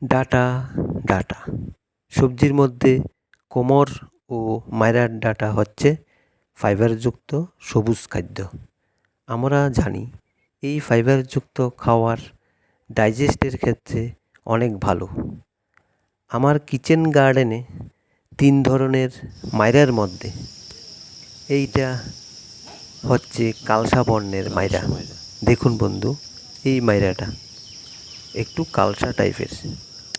Data data সবজির মধ্যে কোমর ও মাইরার ডাটা হচ্ছে ফাইবারযুক্ত সবুজ খাদ্য। আমরা জানি এই ফাইবারযুক্ত খাওয়ার ডাইজেস্টের ক্ষেত্রে অনেক ভালো। আমার কিচেন গার্ডেনে 3 ধরনের মাইরার মধ্যে এইটা হচ্ছে কালসা বর্ণের মাইরা। দেখুন বন্ধু, এই মাইরাটা একটু কালসা টাইপের,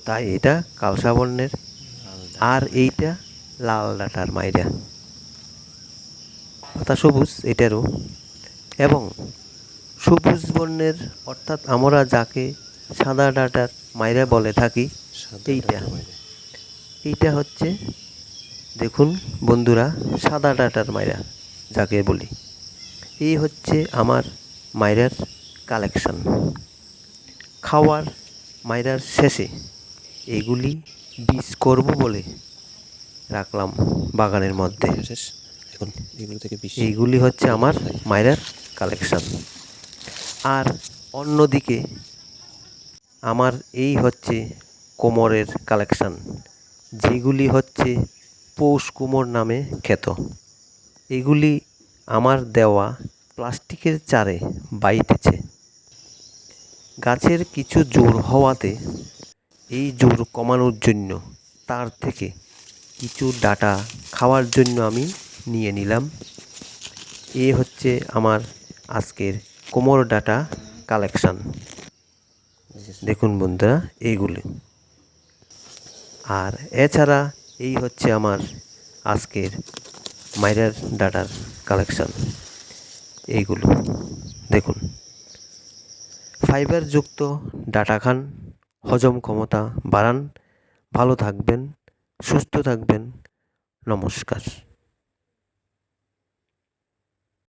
তাই এটা কালসা বর্ণের। আর এইটা লাল ডাটার মাইরা, পাতা সবুজ এটারও। এবং সবুজ বর্ণের অর্থাৎ আমরা যাকে সাদা ডাটার মাইরা বলে থাকি, এইটা হচ্ছে দেখুন বন্ধুরা সাদা ডাটার মাইরা যাকে বলি। এই হচ্ছে আমার মাইরার কালেকশন। খাওয়ার মাইরার শেষে এগুলি বীজ করব বলে রাখলাম বাগানের মধ্যে। এইগুলি হচ্ছে আমার মাইরার কালেকশন। আর অন্যদিকে আমার এই হচ্ছে কোমরের কালেকশন, যেগুলি হচ্ছে পৌষ কুমোর নামে খ্যাত। এগুলি আমার দেওয়া প্লাস্টিকের চারে বাইতেছে। গাছের কিছু জোর হওয়াতে এই জোর কমানোর জন্য তার থেকে কিছু ডাটা খাওয়ার জন্য আমি নিয়ে নিলাম। এ হচ্ছে আমার আজকের কোমর ডাটা কালেকশন। দেখুন বন্ধুরা এইগুলি। আর এছাড়া এই হচ্ছে আমার আজকের মাইরার ডাটার কালেকশন। এইগুলো দেখুন, ফাইবারযুক্ত ডাটা খান, হজম ক্ষমতা বাড়ান। ভালো থাকবেন, সুস্থ থাকবেন। নমস্কার।